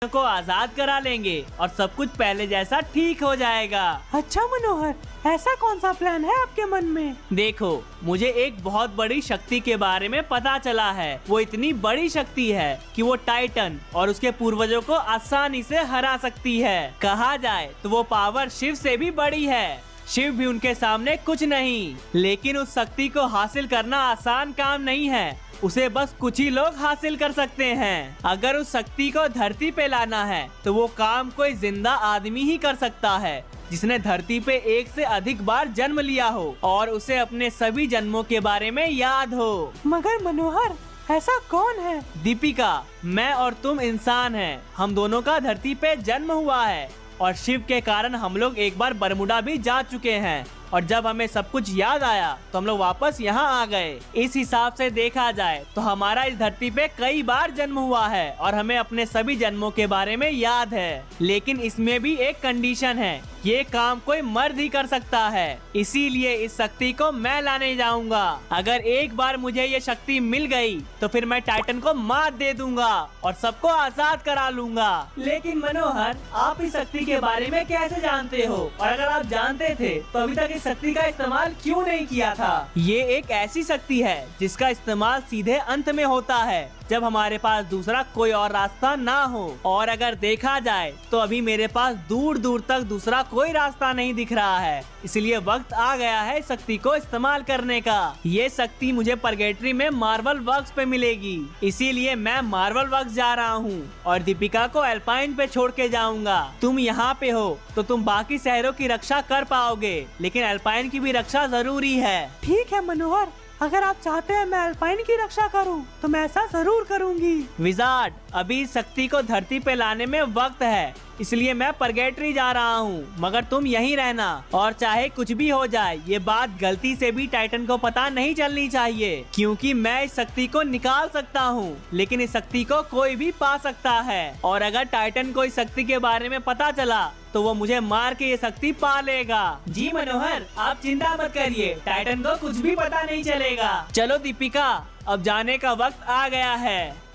को आजाद करा लेंगे और सब कुछ पहले जैसा ठीक हो जाएगा। अच्छा मनोहर, ऐसा कौन सा प्लान है आपके मन में? देखो, मुझे एक बहुत बड़ी शक्ति के बारे में पता चला है। वो इतनी बड़ी शक्ति है कि वो टाइटन और उसके पूर्वजों को आसानी से हरा सकती है। कहा जाए तो वो पावर शिव से भी बड़ी है। शिव भी उनके सामने कुछ नहीं। लेकिन उस शक्ति को हासिल करना आसान काम नहीं है। उसे बस कुछ ही लोग हासिल कर सकते हैं। अगर उस शक्ति को धरती पे लाना है तो वो काम कोई जिंदा आदमी ही कर सकता है, जिसने धरती पे एक से अधिक बार जन्म लिया हो और उसे अपने सभी जन्मों के बारे में याद हो। मगर मनोहर, ऐसा कौन है? दीपिका, मैं और तुम इंसान हैं। हम दोनों का धरती पे जन्म हुआ है और शिव के कारण हम लोग एक बार बरमुडा भी जा चुके हैं। और जब हमें सब कुछ याद आया तो हम लोग वापस यहाँ आ गए। इस हिसाब से देखा जाए तो हमारा इस धरती पे कई बार जन्म हुआ है और हमें अपने सभी जन्मों के बारे में याद है। लेकिन इसमें भी एक कंडीशन है, ये काम कोई मर्द ही कर सकता है। इसीलिए इस शक्ति को मैं लाने जाऊंगा। अगर एक बार मुझे ये शक्ति मिल गई तो फिर मैं टाइटन को मात दे दूंगा और सबको आजाद करा लूंगा। लेकिन मनोहर, आप इस शक्ति के बारे में कैसे जानते हो? और अगर आप जानते थे तो अभी तक शक्ति का इस्तेमाल क्यों नहीं किया था? ये एक ऐसी शक्ति है जिसका इस्तेमाल सीधे अंत में होता है, जब हमारे पास दूसरा कोई और रास्ता ना हो। और अगर देखा जाए तो अभी मेरे पास दूर दूर तक दूसरा कोई रास्ता नहीं दिख रहा है। इसलिए वक्त आ गया है शक्ति को इस्तेमाल करने का। ये शक्ति मुझे परगेटरी में मार्वल वर्क्स पे मिलेगी। इसीलिए मैं मार्वल वर्क्स जा रहा हूँ और दीपिका को एल्पाइन पे छोड़ के जाऊंगा। तुम यहाँ पे हो तो तुम बाकी शहरों की रक्षा कर पाओगे, लेकिन एल्पाइन की भी रक्षा जरूरी है। ठीक है मनोहर, अगर आप चाहते हैं मैं अल्पाइन की रक्षा करूं, तो मैं ऐसा जरूर करूंगी। विजार्ड, अभी इस शक्ति को धरती पे लाने में वक्त है, इसलिए मैं परगेटरी जा रहा हूँ। मगर तुम यहीं रहना और चाहे कुछ भी हो जाए, ये बात गलती से भी टाइटन को पता नहीं चलनी चाहिए, क्योंकि मैं इस शक्ति को निकाल सकता हूँ, लेकिन इस शक्ति को कोई भी पा सकता है। और अगर टाइटन को इस शक्ति के बारे में पता चला तो वो मुझे मार के ये शक्ति पा लेगा। जी मनोहर, आप चिंता मत करिए, टाइटन को कुछ भी पता नहीं चलेगा। चलो दीपिका, अब जाने का वक्त आ गया है।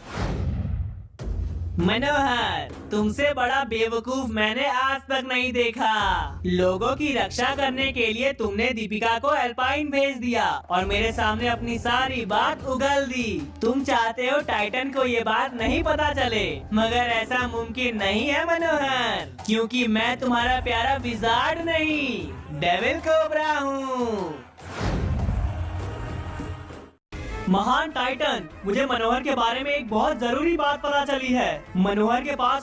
मनोहर, तुमसे बड़ा बेवकूफ मैंने आज तक नहीं देखा। लोगों की रक्षा करने के लिए तुमने दीपिका को एल्पाइन भेज दिया और मेरे सामने अपनी सारी बात उगल दी। तुम चाहते हो टाइटन को ये बात नहीं पता चले, मगर ऐसा मुमकिन नहीं है मनोहर, क्योंकि मैं तुम्हारा प्यारा विजार्ड नहीं, डेविल कोबरा हूँ। महान टाइटन, मुझे मनोहर के बारे में एक बहुत जरूरी बात पता चली है। मनोहर के पास